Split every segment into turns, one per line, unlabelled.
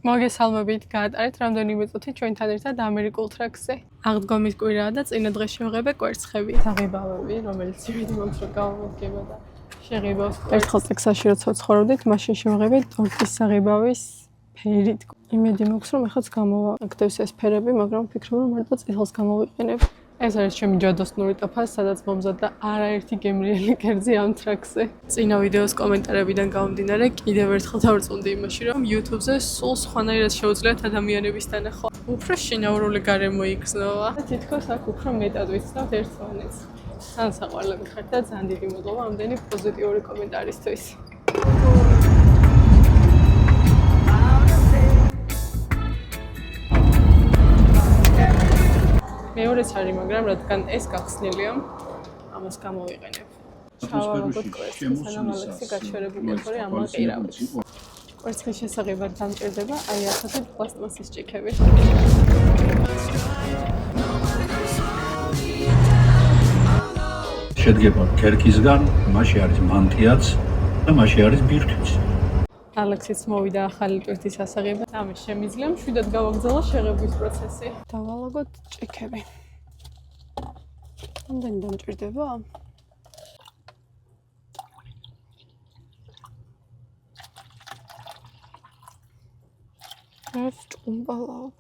მოგესალმებით, გაატარეთ რამდენიმე წუთი ჩვენთან ერთად ამერიკულ ტრაქზე. აღდგომის კვირაა და წინა დღეს შევღებე კვერცხები. საღებავები, რომელიც იმედი მაქვს რომ გავამოდგება და შეღებავს. ერთხელ ტექსასში როცა ცხოვრობდით, მაშინ შევღებე ტორტის საღებავის ფერით. იმედი მაქვს რომ ეხაც გამოვაკეთებს ეს ფერები, მაგრამ ვფიქრობ რომ მარტო წითელს გამოვიყენებ. ეს არის ჩემი ჯადოსნური ტოფა, სადაც მომზადდა არაერთი გემრიელი კერძი ამ ტრაქზე. წინა ვიდეოს კომენტარებიდან გამომდინარე, კიდევ ერთხელ დავწუნდი იმაში, რომ YouTube-ზე სულ სხვანაირად შეუძლიათ ადამიანების დანახვა. უფრო შინაურული გარემო იგრძნობა და თითქოს აქ უფრო მეტად ვიცნობთ ერთმანეთს. ძალიან საყვარლები ხართ და ძალიან დიდი მადლობა ამდენი პოზიტიური კომენტარისთვის. მეორეც არის, მაგრამ რადგან ეს გახსნილია, ამას გამოვიყენებ. ჩავავაგოთ კვერცხი, სანამ ალექსი გაჩერებული ორი ამაყირავებს. კვერცხის შესაღებად დამჭირდება აი ასეთი პლასტმასის ჭიქები.
შედგება ქერქისგან, მასში არის მანტიაც და მასში არის ბირთვიც.
ალექსიც მოვიდა ახალი ტვირთის ასაღება. ამის შემიძლია მშვიდად გავაგრძელო შეღებვის პროცესი. დავალაგოთ ჭიქები. ამდენი დამჭირდება? ეს ჭუმბალავ.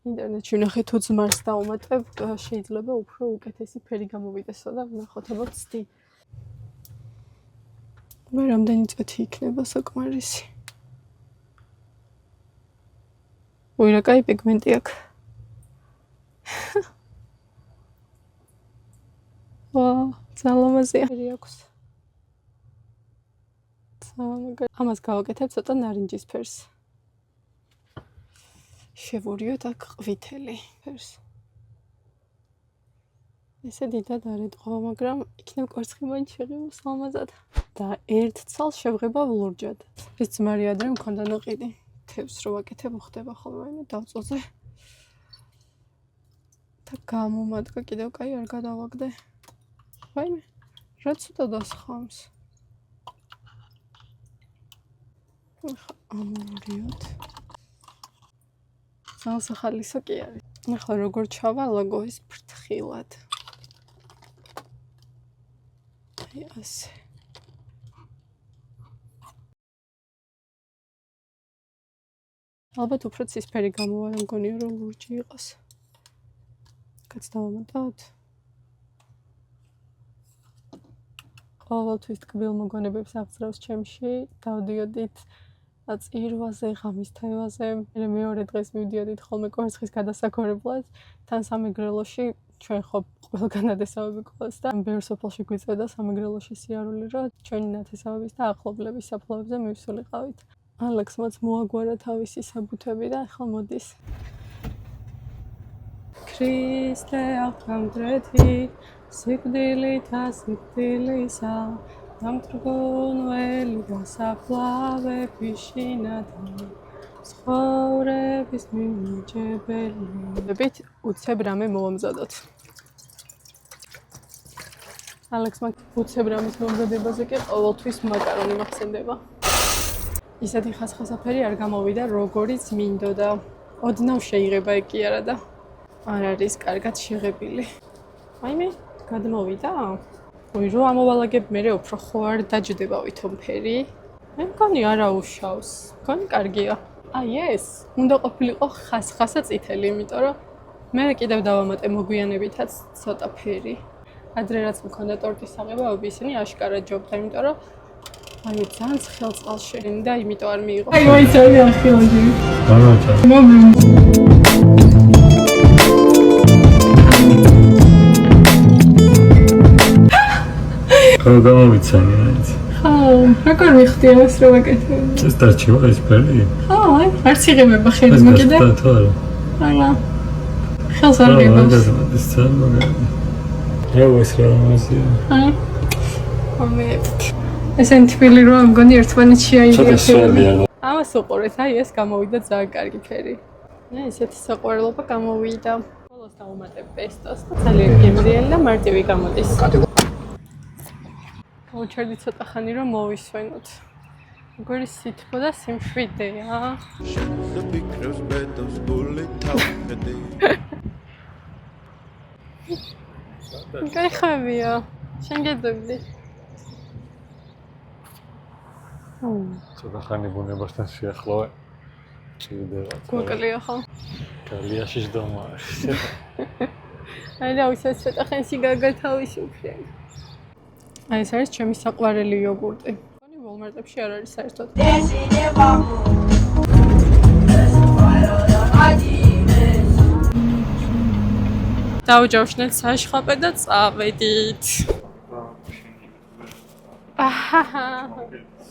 ინტერნეტში ნახე თუ ძმარს დავუმატებ, შეიძლება უფრო უკეთესი ფერი გამოვიდესო და ვნახოთ აბა ვცდი. მე რამდენი წუთი იქნება საკმარისი. ой, რა კაი პიგმენტი აქვს. ვაუ, ძალამაზია აქვს. ამას გავაკეთებ ცოტა ნარინჯის ფერს. შევურიოთ აქ ყვითელი ფერს. ესე დიდად არ ეტყობა, მაგრამ იქნებ კვერცხი მაინც შეღებოს ლამაზად. და ერთ ცალს შევღება ლურჯად. ეს ძმარი ადრე მქონდა ნაყიდი. თევზს რო ვაკეთებ, ხდება ხოლმე რაიმე დავწოზე. და გამომადგა კიდევ კაი არ გადავაგდე. ვაიმე, რა ცუდა დასხამს. ახლა ამოვურიოთ. ძალიან სახალისო კი არის. ახლა როგორ ჩავალაგო ეს ფრთხილად. აი ასე. ალბათ უფრო ცისფერი გამოვა, რომ მგონია რომ ლურჯი იყოს. კაც დავამატოთ. ყოველთვის ტკბილ მოგონებებს აღწევს ჩემში, დავდიოდით წირვაზე, ღამის თევაზე. მე მეორე დღეს მივდიოდით ხოლმე კვერცხის გადასაქორებლად, თან სამეგრელოში ჩვენ ხო ყველგან ნათესავები გვყავს და ბევრ სოფელში გვიწევდა სამეგრელოში სიარული, რომ ჩვენი ნათესავების და ახლობლების საფლავებზე მივსულიყავით. ალექსმაც მოაგვარა თავისი საბუთები და ახლა მოდის. ქრისტე აღგამდრეთი, სიკვდილითა სიკვდილისა, დამტრგუნველი დასაფლავები შინადი, ცხოვრების მინიჭებელი. უცებ რამე მოვამზადოთ. ალექსმა უცებ რამის მომზადებაზე კი ყოველთვის მაკარონი მახსენდება. ისეთი ხასხასაფერი არ გამოვიდა, როგორიც მინდოდა. ოდნავ შეიღება კი არა და არ არის კარგად შეღებილი. ვაიმე, გადმოვიდა? ой, რო ამოვალაგებ მე უფრო ხო არ დაჯდება ვითომ ფერი? მე მგონი არა უშავს. მგონი კარგია. აი ეს, უნდა ყოფილიყო ხასხასა წითელი, იმიტომ რომ მე კიდევ დავამატე მოგვიანებითაც ცოტა ფერი. ადრე რაც მქონდა ტორტის საღებავები, ისინი აშკარად ჯობდა, იმიტომ რომ აი ძალიან ცხელ წყალში და იმიტომ არ მიიღო. აი მოიცავდი ახილოჯი. არა.
ხო გამოვიცანი აიც.
ხო, როგორ მიხდი ამას რომ აკეთებ?
ეს დარჩება ეს ფერი?
ხო, აი, არც იღებება ხელს მოკიდე.
ეს თორე.
არა. ხელს არ იღებს.
ეს ძალიან მაგარი. ეს რა მასია?
აი. მომეთ. ესენ თბილი რომ მგონი ერთმანეთში აიღებია. ამას უყურეთ, აი ეს გამოვიდა ძალიან კარგი ფერი. ესეთი საყვარლობა გამოვიდა. ბოლოს დავუმატებ პესტოს და ძალიან გემრიელი და მარტივი გამოდის. გავუჩერდი ცოტა ხანი რომ მოვისვენოთ. როგორი სითბო და სიმშვიდეა. გაიხებია. შენ გეძებდი.
ცოტა ხანი ბუნებასთან შეახლოვე. ჭირდება.
გვაკლია ხო?
კალიაში შდომა.
აი რა უსაც ცოტა ხანში გაგათავისუფლე. აი ეს არის ჩემი საყვარელი იოგურტი. მგონი ვოლმარტებში არ არის საერთოდ. დავჯავშნეთ საშხაპე და წავედით.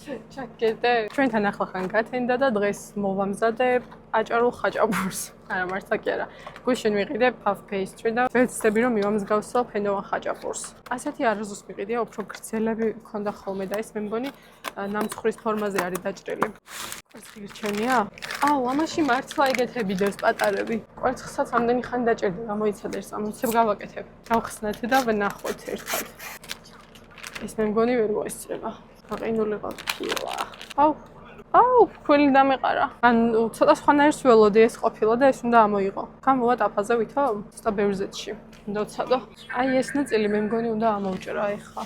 ჩაკეთე. ჩვენთან ახლახან გათენდა და დღეს მოვამზადებ აჭარულ ხაჭაპურს. არა მართლა კი არა. გუშინ ვიყიდე puff pastry და ვეცდები რომ მივამსგავსო ფენოვან ხაჭაპურს. ასეთი არაზუს ვიყიდე, უფრო გრძელები ქონდა ხოლმე და ეს მე მგონი ნამცხვრის ფორმაზე არის დაჭრილი. კვერცხი რჩენია? აუ, ამაში მართლა იგეთებიდებს პატარები. კვერცხსაც ამდენი ხანი დაჭერდა, გამოიცადა ეს ამოცებ გავაკეთებ. გავხსნათ და ვნახოთ ერთად. ეს მე მგონი ვერ მოესწრება. გაყინული ყოფილა. აუ, ქვილი დამეყარა. ან ცოტა სხვანაირს ველოდი ეს ყოფილა და ეს უნდა ამოიღო. გამოვა ტაფაზე ვითო? ცოტა ბევრზეთში. უნდა ვცადო. აი ეს ნაწილი მე მგონი უნდა ამოვჭრა ეხა.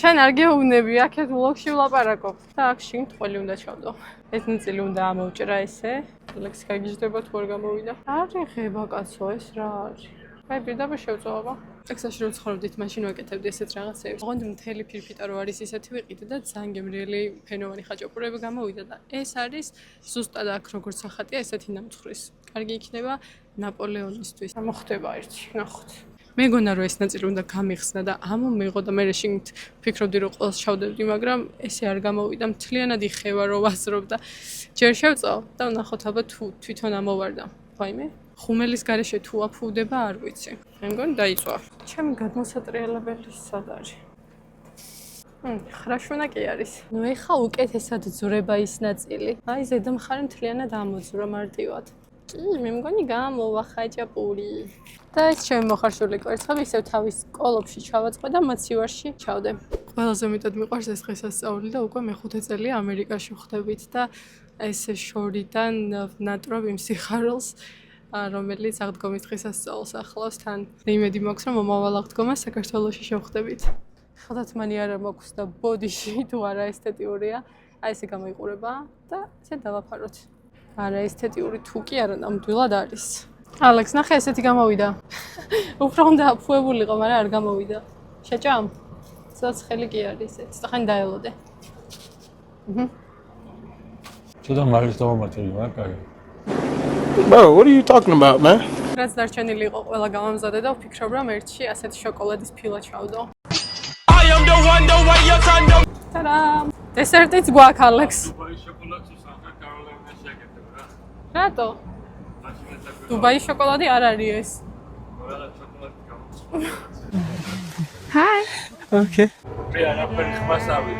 შენ არ გეუბნები, აქეთ ვლოგში ვლაპარაკობ. და აქ შინ თვალი უნდა ჩავდო. ეს ნაწილი უნდა ამოვჭრა ესე. ლექს გაგიჟდება თუ არ გამოვიდა. არი ხება კაცო, ეს რა არის? აი პირდაპირ შევწოვება. ტექსაში რო ცხოვრობდით, მაშინ ვაკეთებდი ესეთ რაღაცებს. ოღონდ მთელი ფირფიტა რო არის ისეთი ვიყიდე და ძალიან გემრიელი ფენოვანი ხაჭაპურები გამოვიდა და ეს არის ზუსტად აქ როგორც ახატია ესეთი ნამცხვრის. კარგი იქნება ნაპოლეონისთვის. მოხდება ერთი, ნახოთ. მეგონა რომ ეს ნაწილი უნდა გამიხსნა და ამომიღო და მე შინ ფიქრობდი რომ ყველას ჩავდებდი, მაგრამ ესე არ გამოვიდა. მთლიანად იხევა რომ ვაზრობ და ჯერ შევწავ და ვნახოთ ალბათ თუ თვითონ ამოვარდა. ვაიმე? ხუმელის გარეშე თუ აფუდება არ ვიცი. მე მგონი დაიწვა. ჩემი გადმოსატრიალებელი სად არის? ხრაშვენა კი არის. ნუ ეხა უკეთესად ძვრება ის ნაწილი. აი ზედა მხარე მთლიანად ამოძვრა მარტივად. კი, მე მგონი გამოვა ხაჭაპური. და ეს ჩემი მოხარშული კვერცხები ისევ თავის კოლოფში ჩავაწყე და მოცივარში ჩავდე. ყველაზე მეტად მიყვარს ეს დღესასწაული და უკვე მე-5 წელია ამერიკაში ვხდებით და ეს შორიდან ნატრობ იმ სიხარულს რომელიც აღდგომის დღესასწაულს ახლავს თან იმედი მაქვს რომ მომავალ აღდგომას საქართველოში შევხვდებით. ხალხმანი არა მაქვს და ბოდიში თუ არა ესთეტიურია, აი ესე გამოიყურება და ესე დავაფაროთ. არა ესთეტიური თუ კი არა ნამდვილად არის. ალექს ნახე ესეთი გამოვიდა. უფრო უნდა აფუებულიყო, მაგრამ არ გამოვიდა. შეჭამ? ცოტა ხელი კი არის ეს. ხან დაელოდე.
ცოტა მაგის დავამატები, მაგარი.
Bro, what are you talking about, man?
რაც დარჩენილი იყო ყველა გამამზადე და ვფიქრობ რომ ერთში ასეთი შოკოლადის ფილა ჩავდო.
I am the one, the way you can do.
Tadam! დესერტიც გვაქვს ალექს.
დუბაის შოკოლადს უსახა კაროლინას შეკეთებ რა.
რატო? დუბაის შოკოლადი არ არის ეს.
ყველა შოკოლადი გამოდის.
Hi.
Okay.
პრიანა პერხმასავი.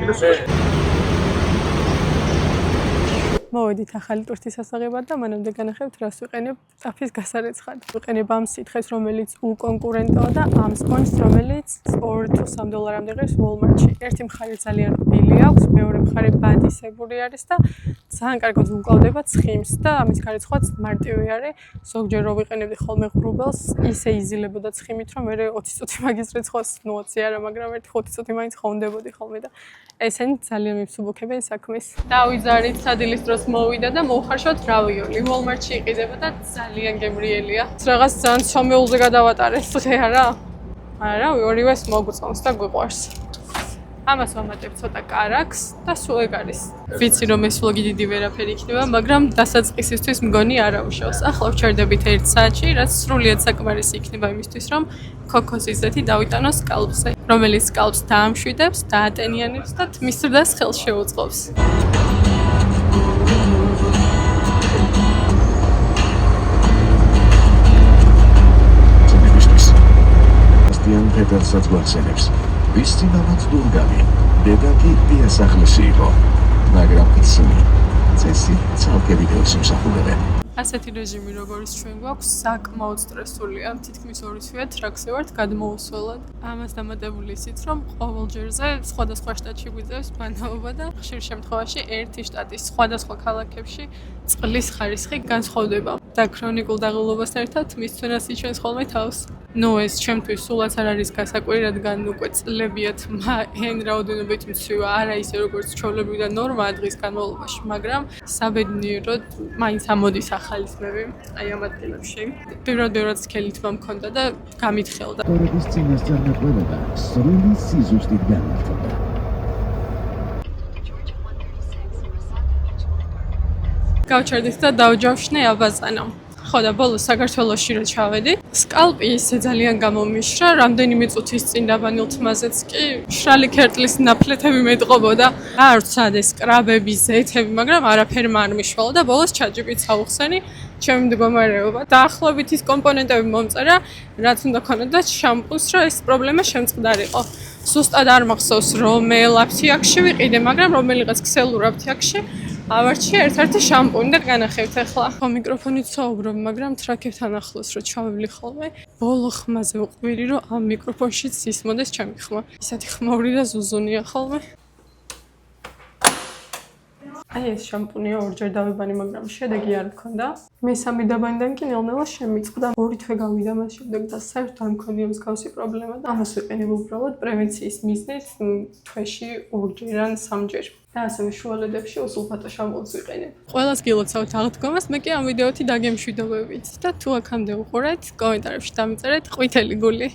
მოვედით ახალი ტვირთის სასაღებად და მანამდე განახებთ რას ვიყენებ წაფის გასარეცხად. ვიყენებ ამ სითხეს, რომელიც უკონკურენტოა და ამ სპონჯს, რომელიც $2-3 ღირს Walmart-ში. ერთი მხარე ძალიან რბილი აქვს, მეორე მხარე ბადისებური არის და ძალიან კარგად უმკლავდება ცხიმს და ამის გარეთ მარტივი არის. ზოგჯერ რო ვიყენებდი ხოლმე ღრუბელს, ისე იზილებოდა ცხიმით, რომ მე 20 წუთი მაგის რეცხოს, 20 არა, მაგრამ 5 წუთი მაინც ხოვნდებოდი ხოლმე და ესენი ძალიან მიფსუბუქებენ საქმეს. დავიძარით სადილის დროს მოვიდა და მოვხარშოთ რავიოლი. Walmart-ში იყიდება და ძალიან გემრიელია. რაღაც ძალიან ცომეულზე გადავატარე, ხე არა? არა, ორივეს მოგწონს და გვიყვარს. ამას ვამატებ ცოტა კარაქს და სულ ეგ არის. ვიცი რომ ეს ვლოგი დიდი ვერაფერი იქნება, მაგრამ დასაწყისისთვის მგონი არა უშავს. ახლა ვჩერდებით 1 საათში, რაც სრულიად საკმარისი იქნება იმისთვის, რომ ქოქოსის ზეთი დავიტანოს სკალპზე, რომელიც სკალპს დაამშვიდებს, დაატენიანებს და თმის ზრდას ხელს შეუწყობს.
Იან პედალსაც გვახსენებს. ვის წინამაც დურგამი, დედა კი დიასახლისი იყო, მაგრამ იცინი წესი ცალკე ვიდეოს მსახურებები.
ასეთი რეჟიმი როგორც ჩვენ გვაქვს საკმაოდ სტრესულია. თითქმის 2 თვეა ტრაქზე ვართ გადმოუსვლელად. ამას დამატებული ისიც რომ ყოველ ჯერზე სხვადასხვა შტატში გვიძევს ბანაობა და ხშირ შემთხვევაში ერთი შტატის სხვადასხვა ქალაქებში წყლის ხარისხი განსხვავდება. და ქრონიკულ დაღლობასთან ერთად მის თვენას იჩენს ხოლმე თავს. ნუ ეს ჩემთვის სულაც არ არის გასაკვირი, რადგან უკვე წლებიათ εν რაოდენობით მცვივა, არა ისე როგორც ჩვეულებრივი და ნორმაა დღის განმავლობაში, მაგრამ საბედნიეროდ მაინც ამოდის ახალი თმები აი ამ ადგილებში. პირველად სქელი თმა მქონდა და გამითხელდა.
კორების წინასწარ ნაკლებობა სრული სიზუსტით განმარტდა.
გავჩერდით და დავჯავშნე აბაზანა. ხო და ბოლოს საქართველოში რო ჩავედი, სკალპი ისე ძალიან გამომიშრა, რამდენიმე წუთის წინ დაბანილ თმაზეც კი მშრალი ქერტლის ნაფლეთები მეტყობოდა. არ ვცად ეს კრაბები, ზეთები, მაგრამ არაფერი არ მიშვალა და ბოლოს ChatGPT-ს ავხსენი ჩემი მდგომარეობა. დაახლოებით ის კომპონენტები მომწერა, რაც უნდა ქონოდა შამპუნს, რომ ეს პრობლემა შემწყდარიყო. ზუსტად არ მახსოვს რომელ აფთიაქში ვიყიდე, მაგრამ რომელიღაც ქსელურ აფთიაქში ავარჩიე ერთ-ერთი შამპუნი და განახევთ ახლა. ხო მიკროფონით საუბრობ, მაგრამ ტრაქებთან ახლოს რო ჩავევლი ხოლმე, ბოლო ხმაზე ვყვირი, რომ ამ მიკროფონშიც ისმოდეს ჩემი ხმა. ისეთი ხმაური და ზუზუნია ხოლმე. აი ეს შამპუნია ორჯერ დავიბანი, მაგრამ შედეგი არ მქონდა. მესამე დაბანიდან კი ნელ-ნელა შემიწყდა. 2 თვე გავიდა მას შემდეგ და საერთოდ არ მქონია მსგავსი პრობლემა და ამას ვიყენებ უბრალოდ პრევენციის მიზნით თვეში 2-ჯერ ან 3-ჯერ. და ასევე შუალედებში უსულფატო შამპუნს ვიყენებ. ყველას გილოცავთ აღდგომას, მე კი ამ ვიდეოთი დაგემშვიდობებით და თუ აქამდე უყურეთ, კომენტარებში დამიწერეთ ყვითელი გული.